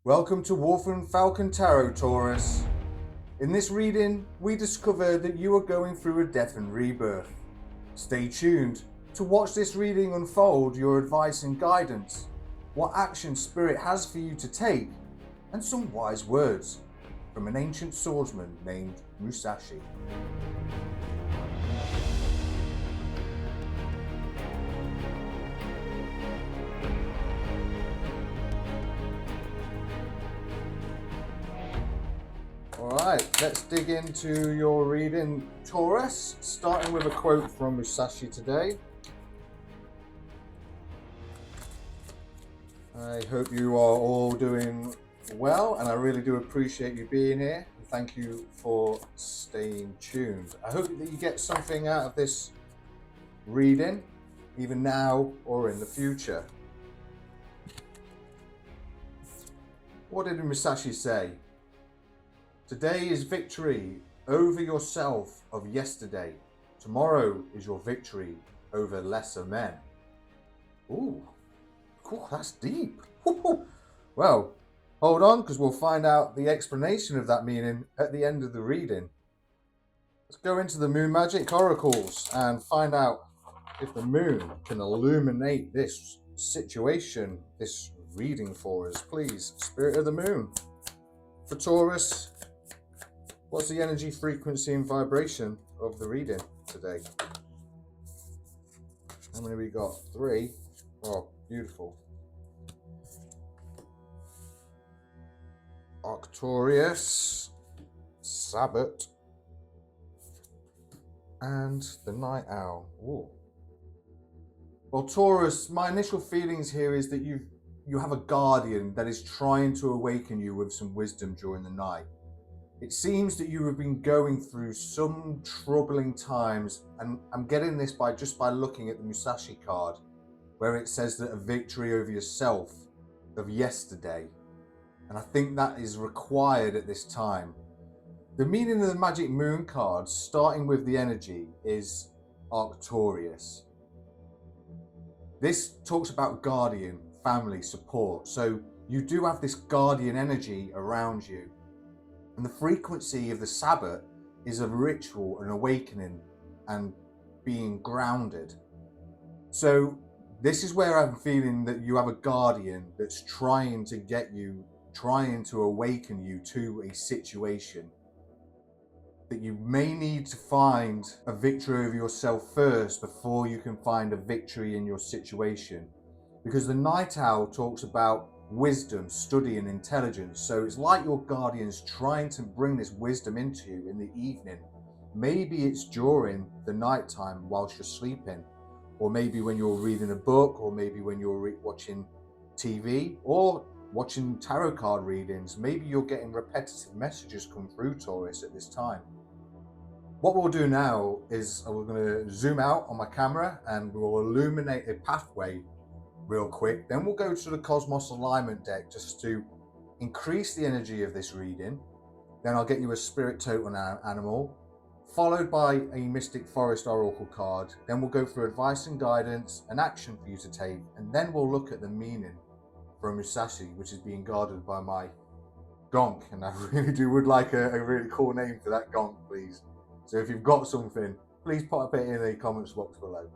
Welcome to Wolfandfalcont Tarot, Taurus. In this reading, we discover that you are going through a death and rebirth. Stay tuned to watch this reading unfold your advice and guidance, what action Spirit has for you to take, and some wise words from an ancient swordsman named Musashi. Alright, let's dig into your reading, Taurus, starting with a quote from Musashi today. I hope you are all doing well, and I really do appreciate you being here. And thank you for staying tuned. I hope that you get something out of this reading, either now or in the future. What did Musashi say? Today is victory over yourself of yesterday. Tomorrow is your victory over lesser men. Ooh, cool, that's deep. Well, hold on, because we'll find out the explanation of that meaning at the end of the reading. Let's go into the Moon Magic Oracles and find out if the moon can illuminate this situation, this reading for us. Please, Spirit of the Moon. For Taurus, what's the energy, frequency, and vibration of the reading today? How many we got? 3. Oh, beautiful. Arcturus, Sabbath, and the Night Owl. Ooh. Well, Taurus, my initial feelings here is that you have a guardian that is trying to awaken you with some wisdom during the night. It seems that you have been going through some troubling times, and I'm getting this by looking at the Musashi card, where it says that a victory over yourself of yesterday, and I think that is required at this time. The meaning of the Magic Moon card, starting with the energy, is Arcturus. This talks about guardian, family, support, so you do have this guardian energy around you. And the frequency of the Sabbath is a ritual, an awakening, and being grounded. So this is where I'm feeling that you have a guardian that's trying to get you, trying to awaken you to a situation. That you may need to find a victory over yourself first before you can find a victory in your situation. Because the Night Owl talks about wisdom, study, and intelligence. So it's like your guardian's trying to bring this wisdom into you in the evening. Maybe it's during the nighttime whilst you're sleeping, or maybe when you're reading a book, or maybe when you're watching TV, or watching tarot card readings. Maybe you're getting repetitive messages come through, Taurus, at this time. What we'll do now is we're going to zoom out on my camera and we'll illuminate a pathway real quick. Then we'll go to the Cosmos Alignment deck just to increase the energy of this reading. Then I'll get you a Spirit Totem animal, followed by a Mystic Forest Oracle card. Then we'll go through advice and guidance, an action for you to take, and then we'll look at the meaning for Musashi, which is being guarded by my gonk. And I really would like a really cool name for that gonk, please. So if you've got something, please pop it in the comments box below.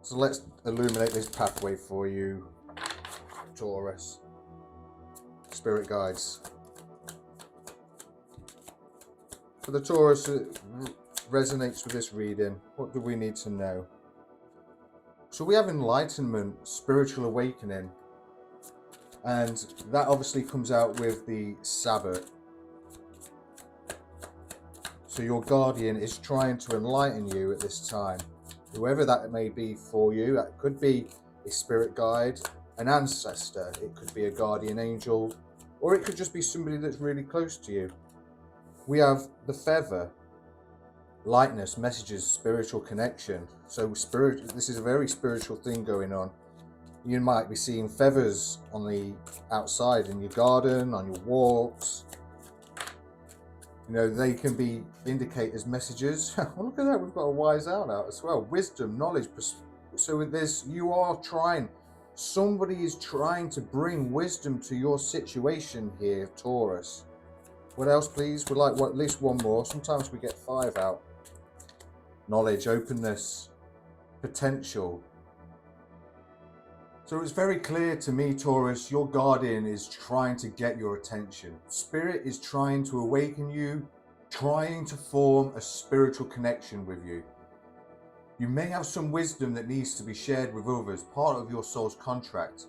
So let's illuminate this pathway for you, Taurus. Spirit guides. For the Taurus that resonates with this reading, what do we need to know? So we have enlightenment, spiritual awakening, and that obviously comes out with the Sabbath. So your guardian is trying to enlighten you at this time. Whoever that may be for you, that could be a spirit guide, an ancestor, it could be a guardian angel, or it could just be somebody that's really close to you. We have the feather, lightness, messages, spiritual connection. So this is a very spiritual thing going on. You might be seeing feathers on the outside in your garden, on your walks. You know, they can be indicators, messages. Look at that, we've got a wise owl out as well. Wisdom, knowledge. So with this, you are trying Somebody is trying to bring wisdom to your situation here, Taurus. What else, please? We'd like at least one more. Sometimes we get 5 out. Knowledge, openness, potential. So it's very clear to me, Taurus, your guardian is trying to get your attention. Spirit is trying to awaken you, trying to form a spiritual connection with you. You may have some wisdom that needs to be shared with others, part of your soul's contract,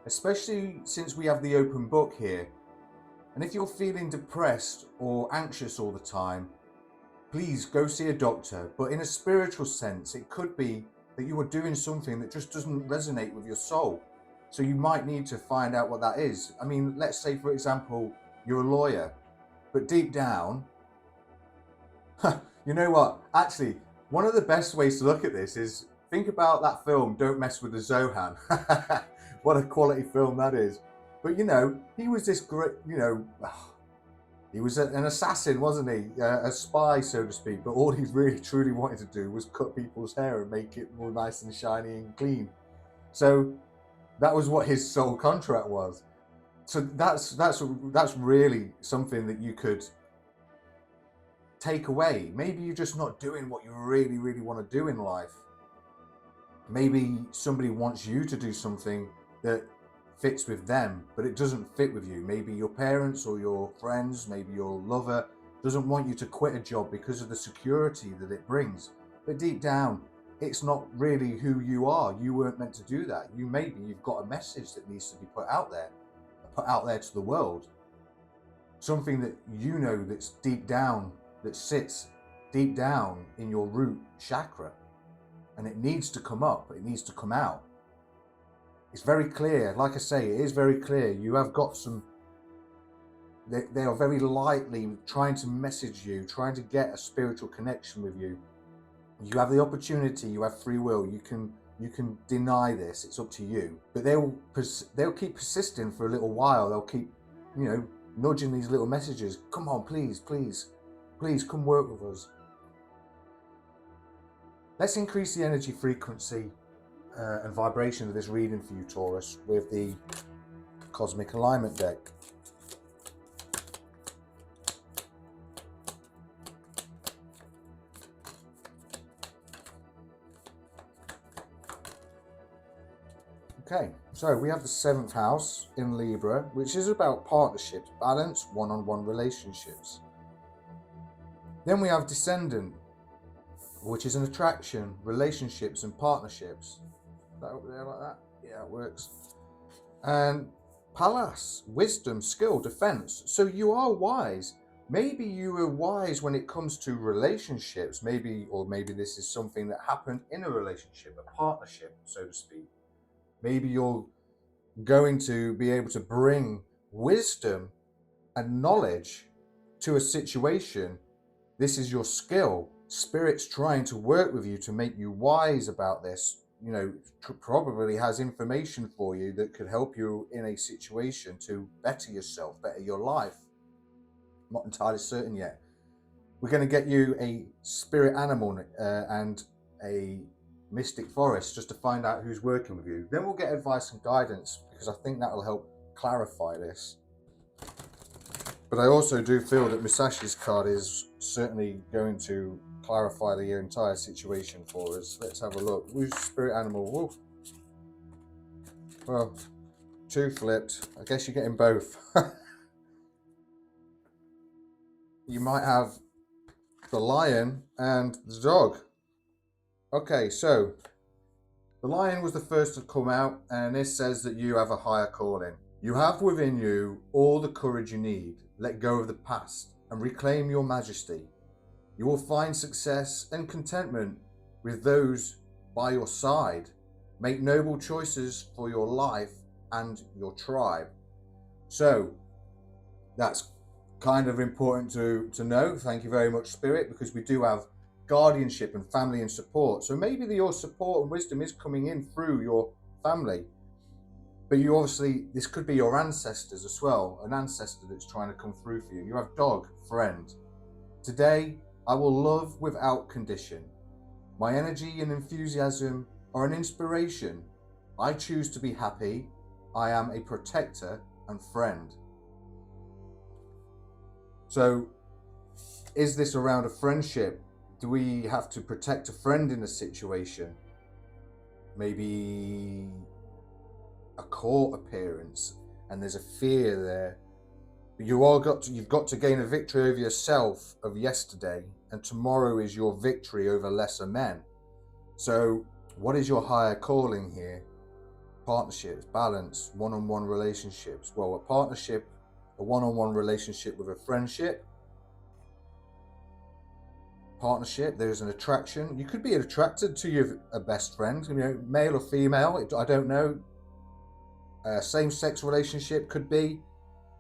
especially since we have the open book here. And if you're feeling depressed or anxious all the time, please go see a doctor. But in a spiritual sense, it could be that you are doing something that just doesn't resonate with your soul. So you might need to find out what that is. I mean, let's say, for example, you're a lawyer, but deep down, you know what? Actually, one of the best ways to look at this is think about that film, Don't Mess with the Zohan. What a quality film that is. But, you know, he was this great, you know, he was an assassin, wasn't he? A spy, so to speak. But all he really, truly wanted to do was cut people's hair and make it more nice and shiny and clean. So that was what his sole contract was. So that's really something that you could take away. Maybe you're just not doing what you really, really want to do in life. Maybe somebody wants you to do something that fits with them, but it doesn't fit with you. Maybe your parents or your friends, maybe your lover doesn't want you to quit a job because of the security that it brings. But deep down, it's not really who you are. You weren't meant to do that. You've got a message that needs to be put out there to the world. Something that you know that's deep down, that sits deep down in your root chakra. And it needs to come up, it needs to come out. It's very clear, like I say, it is very clear. You have got some, they are very lightly trying to message you, trying to get a spiritual connection with you. You have the opportunity, you have free will, you can deny this, it's up to you. But they'll keep persisting for a little while. They'll keep, you know, nudging these little messages. Come on, please, come work with us. Let's increase the energy frequency and vibration of this reading for you, Taurus, with the Cosmic Alignment deck. Okay, so we have the 7th house in Libra, which is about partnerships, balance, one-on-one relationships. Then we have Descendant, which is an attraction, relationships and partnerships. That over there like that? Yeah, it works. And Palace, wisdom, skill, defense. So you are wise. Maybe you are wise when it comes to relationships. Maybe this is something that happened in a relationship, a partnership, so to speak. Maybe you're going to be able to bring wisdom and knowledge to a situation. This is your skill. Spirit's trying to work with you to make you wise about this. You know, probably has information for you that could help you in a situation to better yourself, better your life. Not entirely certain yet. We're going to get you a spirit animal and a mystic forest just to find out who's working with you. Then we'll get advice and guidance, because I think that will help clarify this. But I also do feel that Musashi's card is certainly going to clarify the entire situation for us. Let's have a look. Who's spirit animal? Wolf. Well, 2 flipped. I guess you're getting both. You might have the lion and the dog. Okay, so the lion was the first to come out, and this says that you have a higher calling. You have within you all the courage you need. Let go of the past and reclaim your majesty. You will find success and contentment with those by your side. Make noble choices for your life and your tribe. So that's kind of important to know. Thank you very much, Spirit, because we do have guardianship and family and support. So maybe your support and wisdom is coming in through your family. But you obviously, this could be your ancestors as well, an ancestor that's trying to come through for you. You have dog, friend. Today, I will love without condition. My energy and enthusiasm are an inspiration. I choose to be happy. I am a protector and friend. So, is this around a friendship? Do we have to protect a friend in a situation? Maybe a court appearance, and there's a fear there. But you've got to gain a victory over yourself of yesterday, and tomorrow is your victory over lesser men. So, what is your higher calling here? Partnerships, balance, one-on-one relationships. Well, a partnership, a one-on-one relationship with a friendship. Partnership, there's an attraction. You could be attracted to your best friend, male or female, I don't know. Same-sex relationship could be.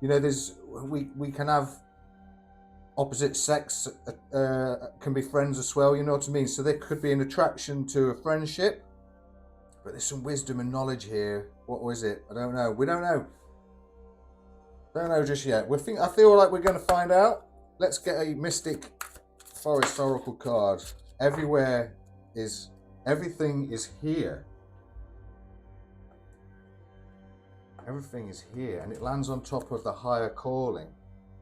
We can have opposite sex can be friends as well, you know what I mean? So there could be an attraction to a friendship, but there's some wisdom and knowledge here. What was it? I don't know. We don't know. Don't know just yet. I feel like we're going to find out. Let's get a Mystic Forest Oracle card. Everything is here. Everything is here, and it lands on top of the higher calling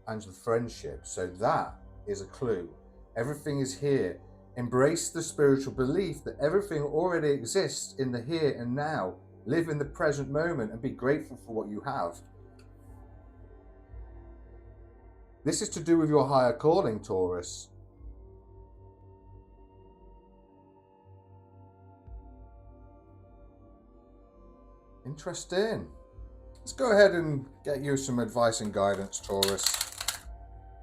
and the friendship. So that is a clue. Everything is here. Embrace the spiritual belief that everything already exists in the here and now. Live in the present moment and be grateful for what you have. This is to do with your higher calling, Taurus. Interesting. Let's go ahead and get you some advice and guidance, Taurus.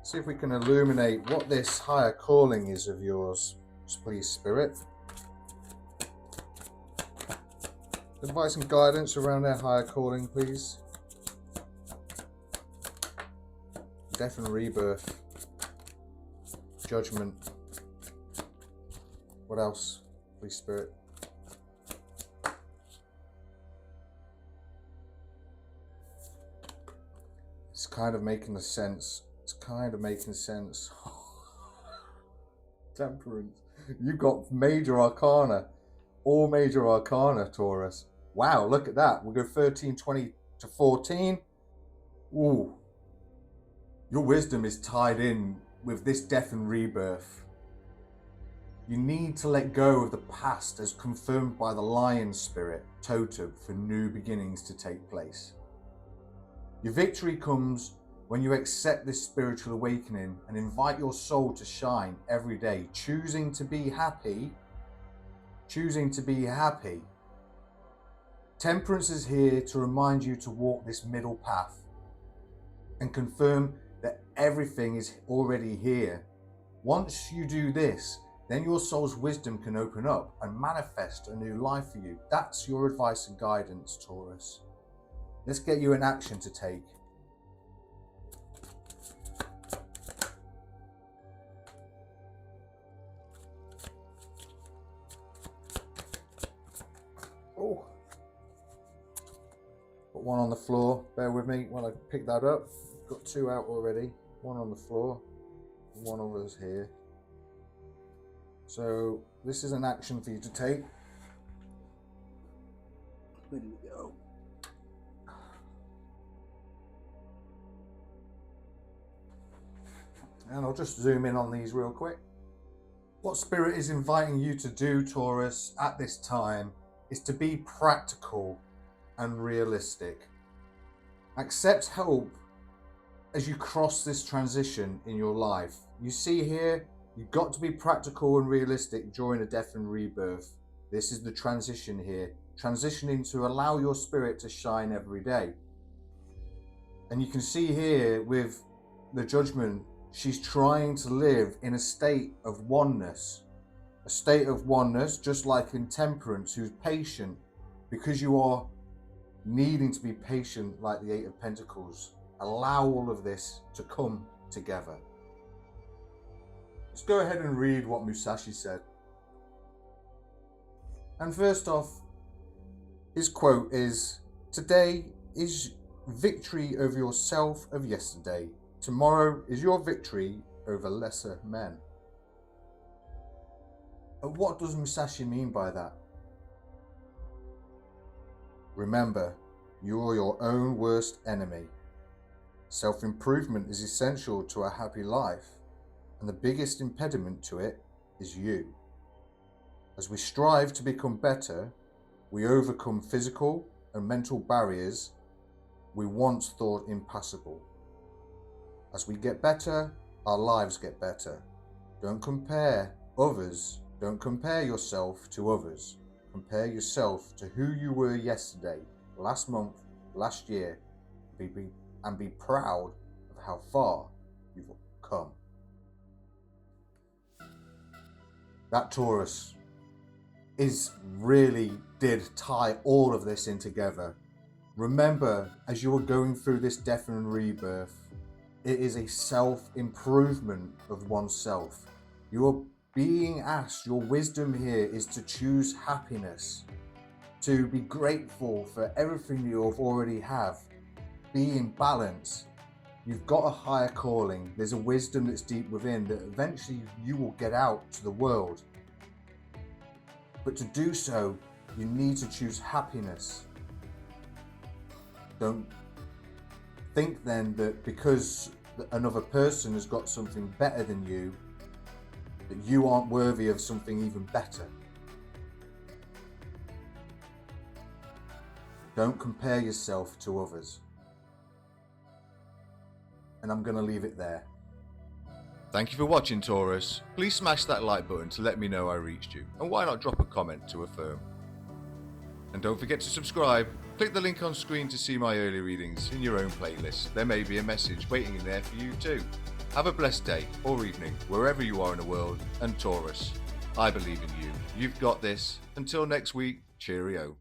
See if we can illuminate what this higher calling is of yours, please, Spirit. Advice and guidance around their higher calling, please. Death and rebirth. Judgment. What else, please, Spirit? It's kind of making sense. It's kind of making sense. Temperance. You've got major arcana. All major arcana, Taurus. Wow, look at that. We go 13, 20 to 14. Ooh. Your wisdom is tied in with this death and rebirth. You need to let go of the past as confirmed by the lion spirit, Totem, for new beginnings to take place. Your victory comes when you accept this spiritual awakening and invite your soul to shine every day, choosing to be happy. Choosing to be happy. Temperance is here to remind you to walk this middle path and confirm that everything is already here. Once you do this, then your soul's wisdom can open up and manifest a new life for you. That's your advice and guidance, Taurus. Let's get you an action to take. Oh, got one on the floor. Bear with me while I pick that up. Got two out already. One on the floor, one of us here. So this is an action for you to take. Where did it go? And I'll just zoom in on these real quick. What Spirit is inviting you to do, Taurus, at this time is to be practical and realistic. Accept help as you cross this transition in your life. You see here, you've got to be practical and realistic during a death and rebirth. This is the transition here, transitioning to allow your spirit to shine every day. And you can see here with the judgment, she's trying to live in a state of oneness. A state of oneness, just like in Temperance, who's patient, because you are needing to be patient like the Eight of Pentacles. Allow all of this to come together. Let's go ahead and read what Musashi said. And first off, his quote is, "Today is victory over yourself of yesterday. Tomorrow is your victory over lesser men." And what does Musashi mean by that? Remember, you are your own worst enemy. Self-improvement is essential to a happy life, and the biggest impediment to it is you. As we strive to become better, we overcome physical and mental barriers we once thought impassable. As we get better, our lives get better. Don't compare yourself to others. Compare yourself to who you were yesterday, last month, last year, and be proud of how far you've come. That Taurus really did tie all of this in together. Remember, as you are going through this death and rebirth, it is a self-improvement of oneself. You are being asked, your wisdom here is to choose happiness, to be grateful for everything you already have, be in balance. You've got a higher calling. There's a wisdom that's deep within that eventually you will get out to the world. But to do so, you need to choose happiness. Don't think then that because another person has got something better than you, that you aren't worthy of something even better. Don't compare yourself to others. And I'm going to leave it there. Thank you for watching, Taurus. Please smash that like button to let me know I reached you, and why not drop a comment to affirm. And don't forget to subscribe. Click the link on screen to see my early readings in your own playlist. There may be a message waiting in there for you too. Have a blessed day or evening, wherever you are in the world, and Taurus, I believe in you. You've got this. Until next week, cheerio.